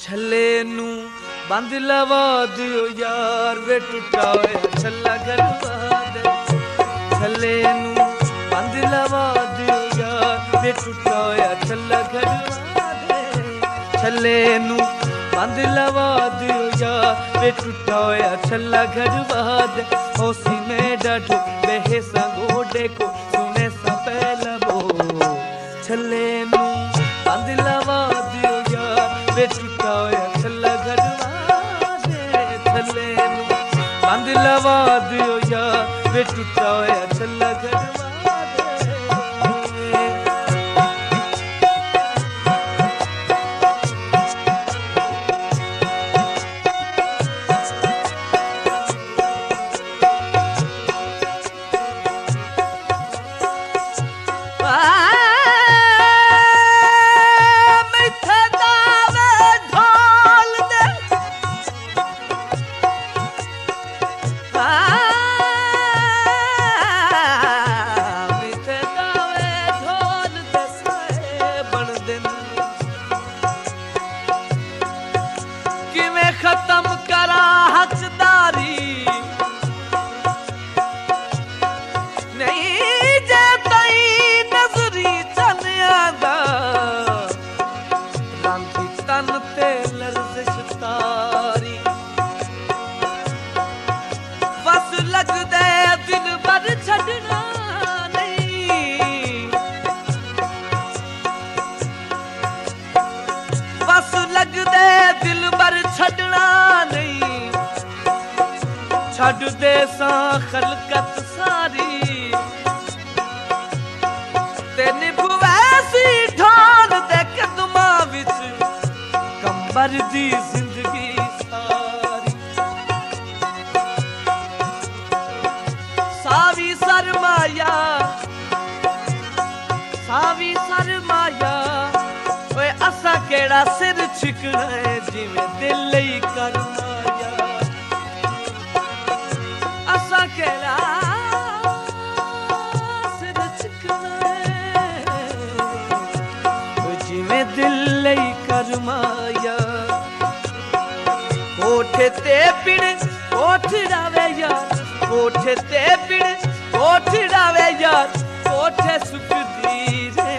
छले नू बंद लवा दियो यार वे टूटा होया छल्ला गलवा दे। छले नू बंद लवा दियो यार वे टूटा होया छल्ला गलवा दे। छले नू बंद लवा दियो यार वे टूटा होया छल्ला गलवा दे। ओसी में डाढो बेहे सा गोडे को सुने सा पहला बो। छले नू बंद लवा दियो यार वे टूटा होया छल्ला गलवा दे। छले नू बंद लवा दियो यार वे टूटा होया छल्ला गलवा दे। खत्म करा हकदारी नहीं जे तई नजरी चलियादा रांधी तन ते लर्जिश तारी। बस लग दे दिल भर छड़ना नहीं। बस लग दे दिल भर छड़ना नहीं। छड़ दे सा खलकत सारी ते निभवैसी ढाल दे कदमां विच कंबर दी जिंदगी सारी। सावी सरमाया सावी सरमाया ओए असा केड़ा सिर छिकना है जिवें दिल ही कर माया। असा केड़ा सिर छिकना है जिवें दिल ही कर माया। कोठे ते पिड़ कोठ डावे यार कोठे ते पिड़ कोठ डावे यार कोठे सुख दी रे।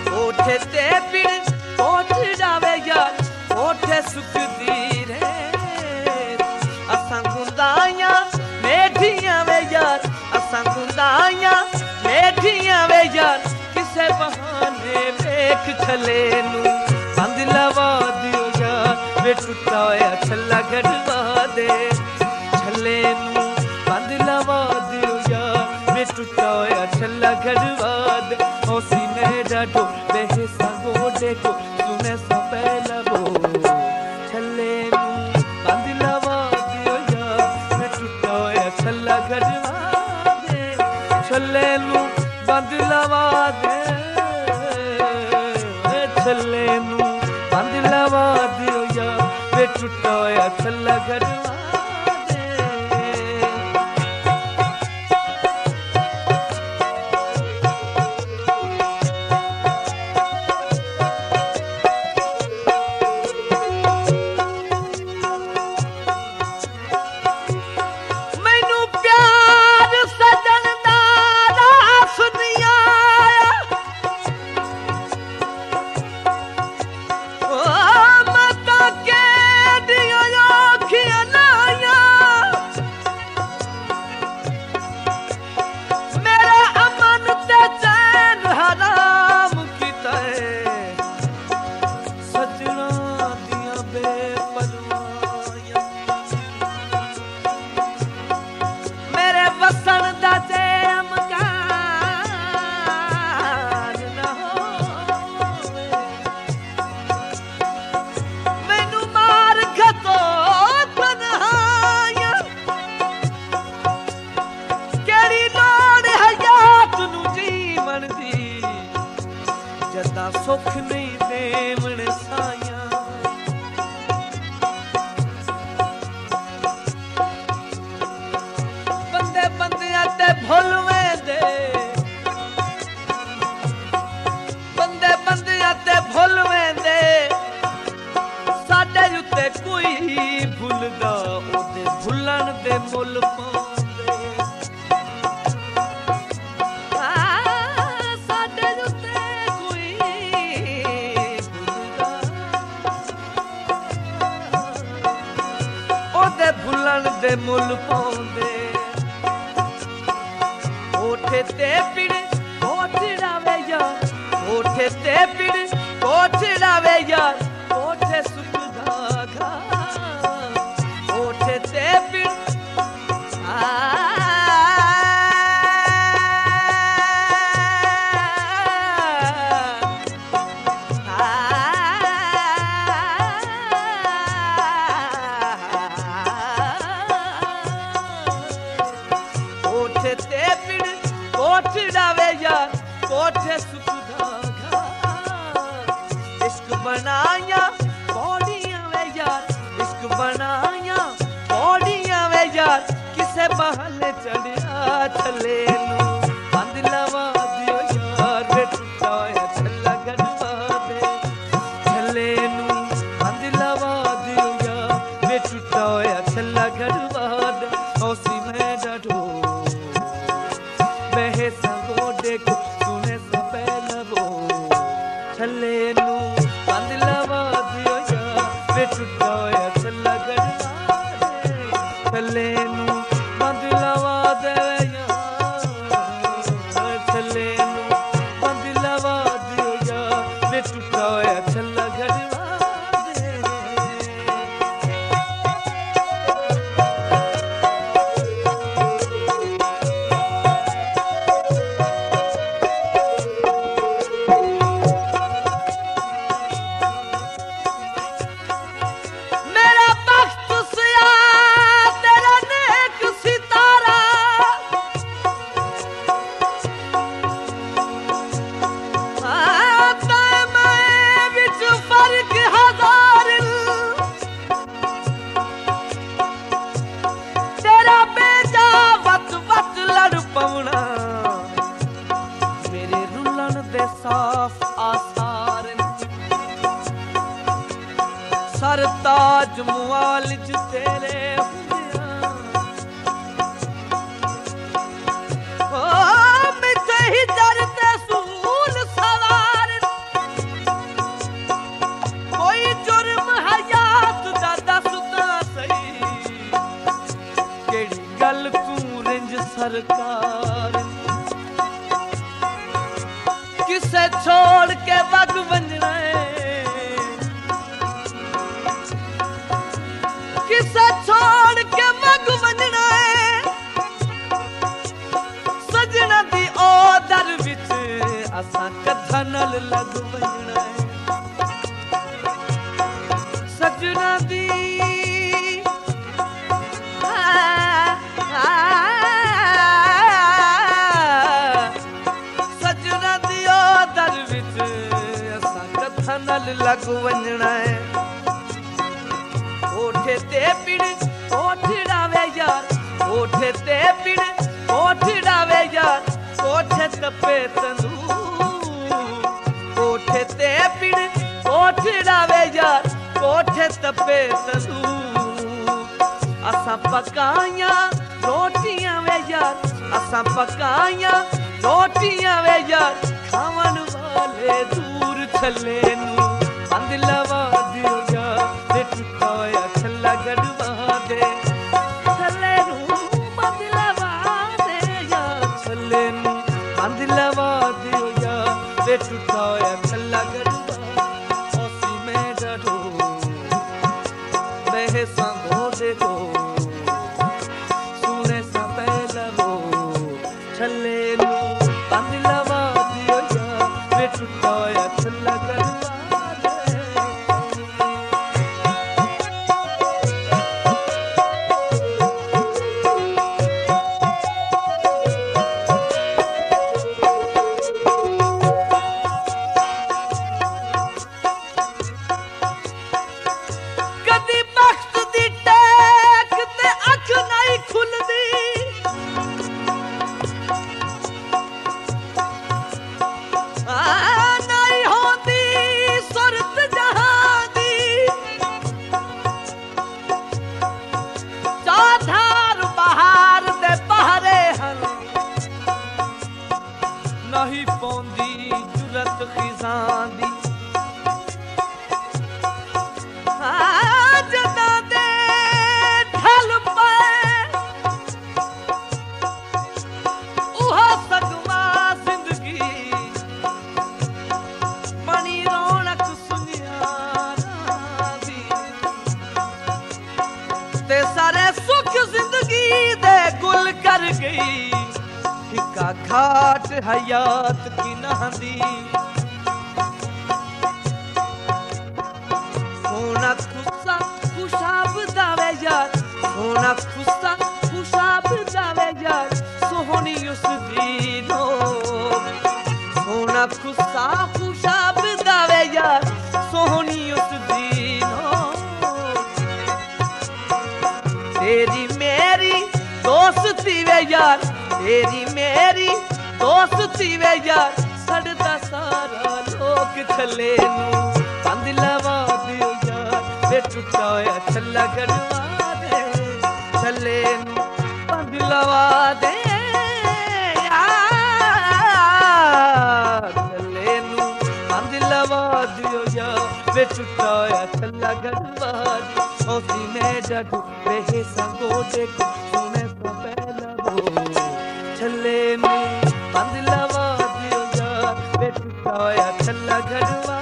कोठे ते पिड़ कोठ डावे यार कोठे सुख दी रे। असां गुंदाइयां मेठियां वे यार असां गुंदाइयां मेठियां वे यार किसे बहाने वेख छले नू बंद लवा दियो यार वे टूटा होया छल्ला गलवा दे। छले नू बंद लवा दियो यार वे टूटा होया छल्ला गलवा दे। ओसी में डाढो बेहे सा गोडे को सुने सा पहला बो। छले नू बंद लवा दियो यार वे टूटा होया छल्ला गलवा दे। छले नू बंद लवा दे। छले नू बंद लवा दियो यार वे टूटा होया छल्ला गलवा दे। सुख नहीं देवण साया बंदे बंदियां ते भुलवे दे बंदे बंदियां ते भुलवे दे वे मुल पाउंदे कोठे ते पिड़ कोठड़ा वे यार कोठे ते पिड़ कोठड़ा वे यार कोठे सुख धागा कोठे ते पिड़ कोठे सुख धागा इश्क बनाया पौड़ियां वे यार इश्क बनाया पौड़ियां वे यार किसे बहाने चढ़िया छले नू बंद लवा दियो यार वे टूटा होया छल्ला गड़वा दे छले नू बंद लवा दियो यार वे टूटा होया छल्ला गड़वा दे ओसी मैं डढो बहे संगो देखो छले नू बंद लवा दियो यार वे टूटा होया छल्ला गड़वा दे छले नू बंद लवा दे यार छले नू बंद लवा दियो यार वे टूटा होया छल्ला गड़वा दे साफ आसार सरताज मुआलिज तेरे मिठे ही डरते सूल सवार कोई जुर्म हयात दा दसदा सही केड़ी गल तू रिंज सरकार किसे छोड़ के वग वंजना किसे छोड़ के वग वंजना सजना दी ओ दर विच असां कथा नल लग वंजना सजना दी नल लग वंजना है कोठे ते पिड़ कोठड़ा वे यार कोठे ते पिड़ कोठड़ा वे यार कोठे तपे तंदूर कोठे ते पिड़ कोठड़ा वे यार कोठे तपे तंदूर असां पकाया रोटियां वे यार असां पकाया रोटियां वे यार खावन वाले दूर छले नू बंद लवा दियो यार वे टूटा होया छल्ला गड़वा दे छले नू बंद लवा दे यार छले नू बंद लवा दियो यार वे टूटा होया छल्ला गड़वा ओसी में डढो बहे संगो देखो सुने सा पहला वो छले नू बंद लवा दियो यार वे टूटा होया छल्ला गड़वा नहीं होती गई हिका घाट हयात की नहंदी सोना खुसा खुशाब दावे यार सोना खुसा खुशाब दावे यार सोहनी उस दीनो सोना खुसा खुशाब दावे यार सोहनी उस दीनो तेरी मेरी दोस्ती वे यार तेरी मेरी दोस्ती वे यार सड़दा सारा लोक छले नू बंद लवा दियो यार वे टुटा होया छल्ला गड़वा दे छले नू बंद लवा दे यार छले नू बंद लवा दियो यार वे टुटा होया छल्ला गड़वा दे ओसी में डडू वे संगो देखो सुने तो पहला वो छले में बंद लवा दियो यार वे टुटा होया छल्ला गड़वा